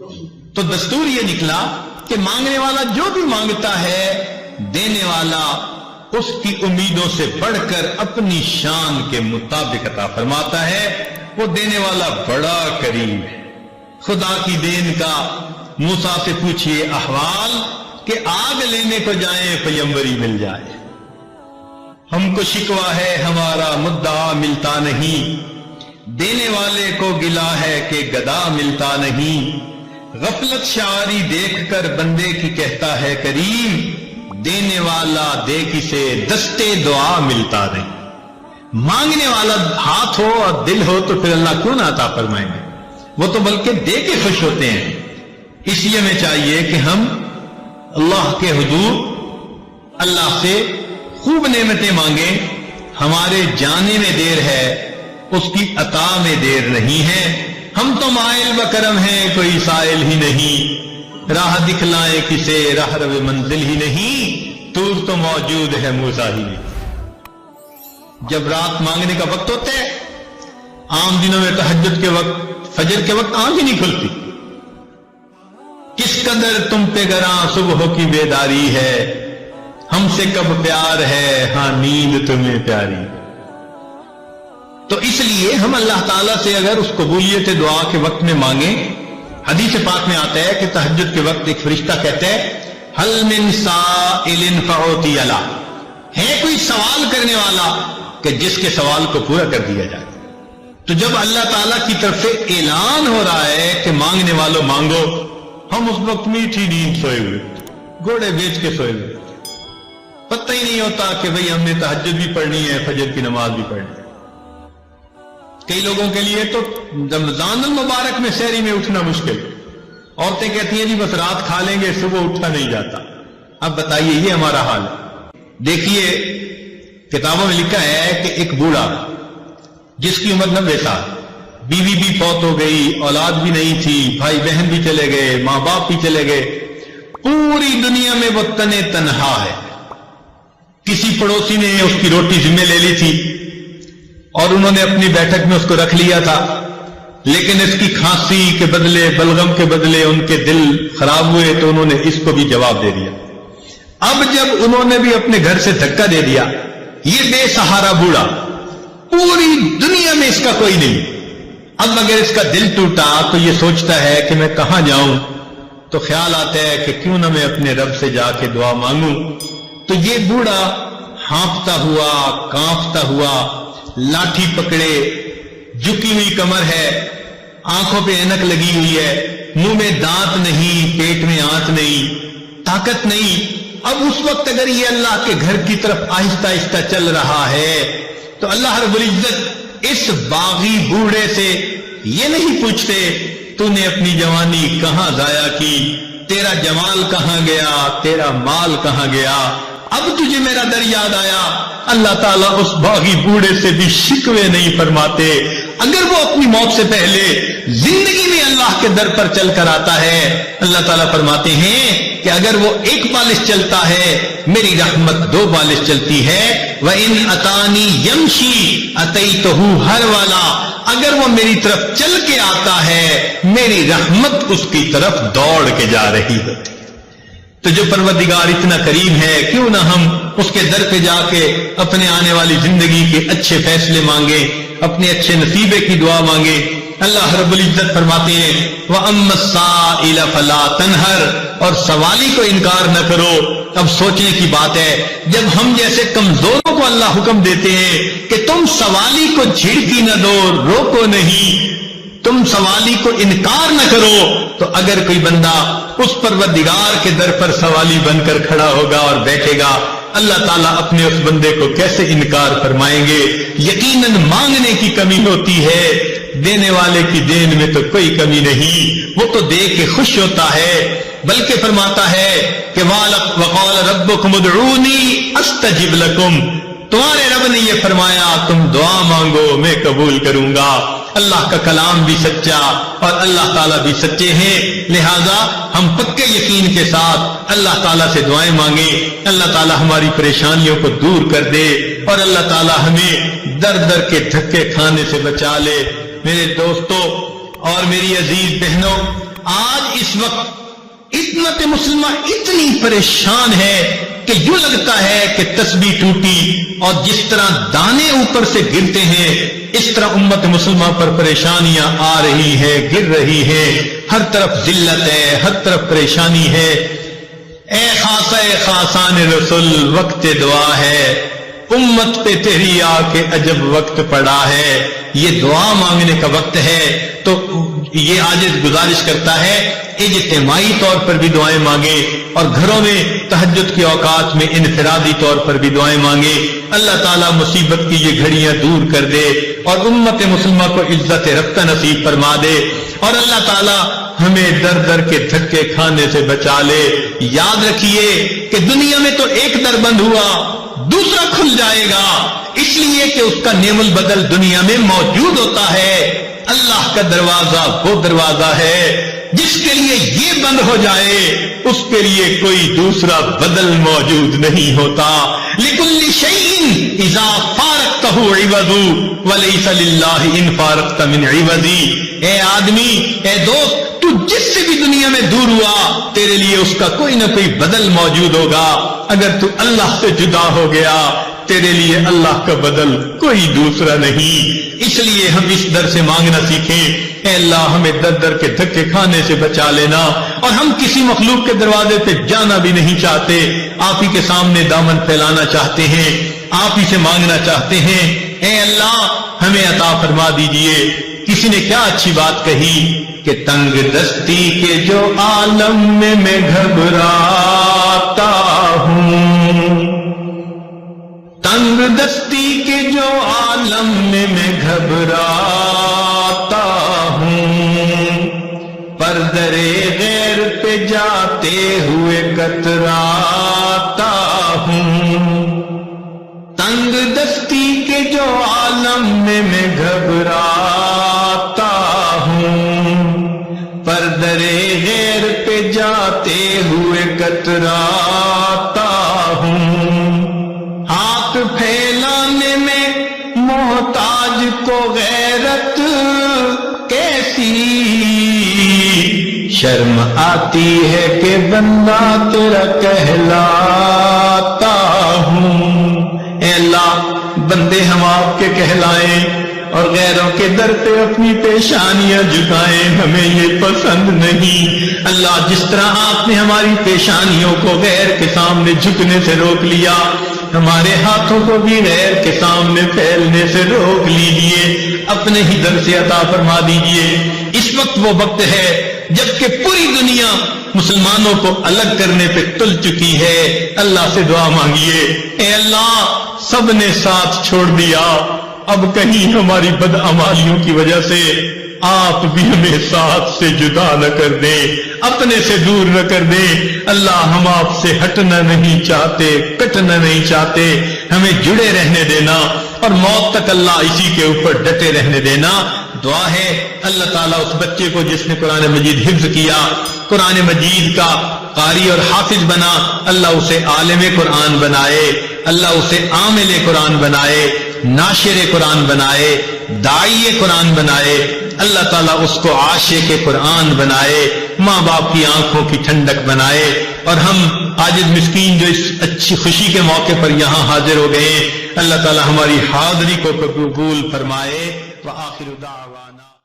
تو دستور یہ نکلا کہ مانگنے والا جو بھی مانگتا ہے دینے والا اس کی امیدوں سے بڑھ کر اپنی شان کے مطابق عطا فرماتا ہے. وہ دینے والا بڑا کریم ہے. خدا کی دین کا موسیٰ سے پوچھئے احوال کہ آگ لینے کو جائیں پیمبری مل جائے. ہم کو شکوہ ہے ہمارا مدعا ملتا نہیں، دینے والے کو گلا ہے کہ گدا ملتا نہیں. غفلت شعاری دیکھ کر بندے کی کہتا ہے کریم، دینے والا دے کسے دستے دعا ملتا نہیں. مانگنے والا ہاتھ ہو اور دل ہو تو پھر اللہ کیوں نہ عطا فرمائیں گے؟ وہ تو بلکہ دے کے خوش ہوتے ہیں. اس لیے ہمیں چاہیے کہ ہم اللہ کے حضور اللہ سے خوب نعمتیں مانگیں. ہمارے جانے میں دیر ہے، اس کی عطا میں دیر نہیں ہے. ہم تو مائل بکرم ہیں، کوئی سائل ہی نہیں. راہ دکھلائیں کسے راہ رو منزل ہی نہیں. طور تو موجود ہے موسیٰ ہی نہیں. جب رات مانگنے کا وقت ہوتا ہے، عام دنوں میں تہجد کے وقت فجر کے وقت آنکھ ہی نہیں کھلتی. کس قدر تم پہ گراں صبح کی بیداری ہے، ہم سے کب پیار ہے ہاں نیند تمہیں پیاری. تو اس لیے ہم اللہ تعالیٰ سے اگر اس قبولیت دعا کے وقت میں مانگیں، حدیث پاک میں آتا ہے کہ تہجد کے وقت ایک فرشتہ کہتا ہے حل من سائل فاعطی له، ہے کوئی سوال کرنے والا کہ جس کے سوال کو پورا کر دیا جائے. تو جب اللہ تعالیٰ کی طرف سے اعلان ہو رہا ہے کہ مانگنے والوں مانگو، ہم اس وقت میٹھی نیند سوئے ہوئے، گھوڑے بیچ کے سوئے ہوئے، پتہ ہی نہیں ہوتا کہ بھئی ہم نے تہجد بھی پڑھنی ہے، فجر کی نماز بھی پڑھنی ہے. کئی لوگوں کے لیے تو رمضان المبارک میں سحری میں اٹھنا مشکل. عورتیں کہتی ہیں جی بس رات کھا لیں گے صبح اٹھا نہیں جاتا. اب بتائیے یہ ہمارا حال ہے. دیکھیے کتابوں میں لکھا ہے کہ ایک بوڑھا جس کی عمر 90 سال، بیوی بھی فوت ہو گئی، اولاد بھی نہیں تھی، بھائی بہن بھی چلے گئے، ماں باپ بھی چلے گئے، پوری دنیا میں وہ تنے تنہا ہے. کسی پڑوسی نے اس کی روٹی ذمہ لے لی تھی اور انہوں نے اپنی بیٹھک میں اس کو رکھ لیا تھا، لیکن اس کی کھانسی کے بدلے بلغم کے بدلے ان کے دل خراب ہوئے تو انہوں نے اس کو بھی جواب دے دیا. اب جب انہوں نے بھی اپنے گھر سے دھکا دے دیا، یہ بے سہارا بوڑھا، پوری دنیا میں اس کا کوئی نہیں. اب اگر اس کا دل ٹوٹا تو یہ سوچتا ہے کہ میں کہاں جاؤں، تو خیال آتا ہے کہ کیوں نہ میں اپنے رب سے جا کے دعا مانگوں. تو یہ بوڑھا ہانپتا ہوا کانپتا ہوا لاٹھی پکڑے، جھکی ہوئی کمر ہے، آنکھوں پہ اینک لگی ہوئی ہے، منہ میں دانت نہیں، پیٹ میں آنت نہیں، طاقت نہیں. اب اس وقت اگر یہ اللہ کے گھر کی طرف آہستہ آہستہ چل رہا ہے تو اللہ رب العزت اس باغی بوڑھے سے یہ نہیں پوچھتے تو نے اپنی جوانی کہاں ضائع کی، تیرا جمال کہاں گیا، تیرا مال کہاں گیا، اب تجھے میرا در یاد آیا. اللہ تعالیٰ اس باغی بوڑھے سے بھی شکوے نہیں فرماتے. اگر وہ اپنی موت سے پہلے زندگی میں اللہ کے در پر چل کر آتا ہے، اللہ تعالیٰ فرماتے ہیں کہ اگر وہ ایک بالش چلتا ہے میری رحمت 2 بالش چلتی ہے. وَإِنْ أَتَانِي يَمْشِي أَتَيْتُهُ هَرْوَلًا، اگر وہ میری طرف چل کے آتا ہے میری رحمت اس کی طرف دوڑ کے جا رہی ہوتی. تو جو پروردگار اتنا کریم ہے، کیوں نہ ہم اس کے در پہ جا کے اپنے آنے والی زندگی کے اچھے فیصلے مانگیں، اپنے اچھے نصیبے کی دعا مانگیں. اللہ رب العزت فرماتے ہیں وَأَمَّا السَّائِلَ فَلَا تَنْهَرْ، اور سوالی کو انکار نہ کرو. اب سوچنے کی بات ہے، جب ہم جیسے کمزوروں کو اللہ حکم دیتے ہیں کہ تم سوالی کو جھڑکی نہ دو، روکو نہیں، تم سوالی کو انکار نہ کرو، تو اگر کوئی بندہ اس پروردگار کے در پر سوالی بن کر کھڑا ہوگا اور بیٹھے گا، اللہ تعالیٰ اپنے اس بندے کو کیسے انکار فرمائیں گے؟ یقیناً مانگنے کی کمی ہوتی ہے، دینے والے کی دین میں تو کوئی کمی نہیں، وہ تو دے کے خوش ہوتا ہے. بلکہ فرماتا ہے کہ وَقَالَ رَبُّكُمُ ادْعُونِي أَسْتَجِبْ لَكُمْ، تمہارے رب نے یہ فرمایا تم دعا مانگو میں قبول کروں گا. اللہ کا کلام بھی سچا اور اللہ تعالیٰ بھی سچے ہیں، لہذا ہم پکے یقین کے ساتھ اللہ تعالیٰ سے دعائیں مانگیں. اللہ تعالیٰ ہماری پریشانیوں کو دور کر دے اور اللہ تعالیٰ ہمیں در در کے دھکے کھانے سے بچا لے. میرے دوستوں اور میری عزیز بہنوں، آج اس وقت امت مسلمہ اتنی پریشان ہے کہ یوں لگتا ہے کہ تسبیح ٹوٹی اور جس طرح دانے اوپر سے گرتے ہیں اس طرح امت مسلمہ پر پریشانیاں آ رہی ہیں، گر رہی ہیں، ہر طرف ذلت ہے، ہر طرف پریشانی ہے۔ اے خاصہ خاصان رسول وقت دعا ہے، امت پہ تیری آ کے عجب وقت پڑا ہے، یہ دعا مانگنے کا وقت ہے۔ تو یہ عاجز گزارش کرتا ہے اجتماعی طور پر بھی دعائیں مانگے اور گھروں میں تہجد کے اوقات میں انفرادی طور پر بھی دعائیں مانگے۔ اللہ تعالیٰ مصیبت کی یہ گھڑیاں دور کر دے اور امت مسلمہ کو عزت رفتہ نصیب فرما دے، اور اللہ تعالیٰ ہمیں در در کے دھکے کھانے سے بچا لے۔ یاد رکھیے کہ دنیا میں تو ایک در بند ہوا، دوسرا کھل جائے گا، اس لیے کہ اس کا نعم البدل دنیا میں موجود ہوتا ہے۔ اللہ کا دروازہ وہ دروازہ ہے جس کے لیے یہ بند ہو جائے اس کے لیے کوئی دوسرا بدل موجود نہیں ہوتا۔ لِكُلِّ شَيْءٍ إِذَا فَارَقْتَهُ عِوَضٌ وَلَيْسَ لِلَّهِ إِن فَارَقْتَ مِنْ عِوَضٍ۔ اے آدمی، اے دوست، تو جس سے بھی دنیا میں دور ہوا تیرے لیے اس کا کوئی نہ کوئی بدل موجود ہوگا۔ اگر تو اللہ سے جدا ہو گیا تیرے لیے اللہ کا بدل کوئی دوسرا نہیں۔ اس لیے ہم اس در سے مانگنا سیکھیں، اے اللہ ہمیں در در کے دھکے کھانے سے بچا لینا، اور ہم کسی مخلوق کے دروازے پہ جانا بھی نہیں چاہتے، آپ ہی کے سامنے دامن پھیلانا چاہتے ہیں، آپ ہی سے مانگنا چاہتے ہیں۔ اے اللہ ہمیں عطا فرما دیجئے۔ کسی نے کیا اچھی بات کہی کہ تنگ دستی کے جو عالم میں گھبراتا ہوں، تنگ دستی کے جو عالم میں گھبراتا ہوں، پر درے غیر پہ جاتے ہوئے کتراتا ہوں، تنگ دستی کے جو عالم میں گھبراتا ہوں، پر درے غیر پہ جاتے ہوئے کتراتا ہوں، ہاتھ پھیلانے میں محتاج کو غیرت کیسی، شرم آتی ہے کہ بندہ تیرا کہلاتا ہوں۔ اے اللہ بندے ہم آپ کے کہلائیں اور غیروں کے در پہ اپنی پیشانیاں جھکائیں، ہمیں یہ پسند نہیں۔ اللہ جس طرح آپ نے ہماری پیشانیوں کو غیر کے سامنے جھکنے سے روک لیا، ہمارے ہاتھوں کو بھی غیر کے سامنے پھیلنے سے روک لیجئے، اپنے ہی در سے عطا فرما دیجئے۔ اس وقت وہ وقت ہے جبکہ پوری دنیا مسلمانوں کو الگ کرنے پہ تل چکی ہے۔ اللہ سے دعا مانگیے، اے اللہ سب نے ساتھ چھوڑ دیا، اب کہیں ہماری بدعمالیوں کی وجہ سے آپ بھی ہمیں ساتھ سے جدا نہ کر دیں، اپنے سے دور نہ کر دیں۔ اللہ ہم آپ سے ہٹنا نہیں چاہتے، کٹنا نہیں چاہتے، ہمیں جڑے رہنے دینا اور موت تک اللہ اسی کے اوپر ڈٹے رہنے دینا۔ دعا ہے اللہ تعالیٰ اس بچے کو جس نے قرآن مجید حفظ کیا، قرآن مجید کا قاری اور حافظ بنا، اللہ اسے عالم قرآن بنائے، اللہ اسے عامل قرآن بنائے، ناشر قرآن بنائے، داعی قرآن بنائے، اللہ تعالیٰ اس کو عاشق قرآن بنائے، ماں باپ کی آنکھوں کی ٹھنڈک بنائے، اور ہم عاجز مسکین جو اس اچھی خوشی کے موقع پر یہاں حاضر ہو گئے، اللہ تعالیٰ ہماری حاضری کو قبول فرمائے۔ وآخر دعوانا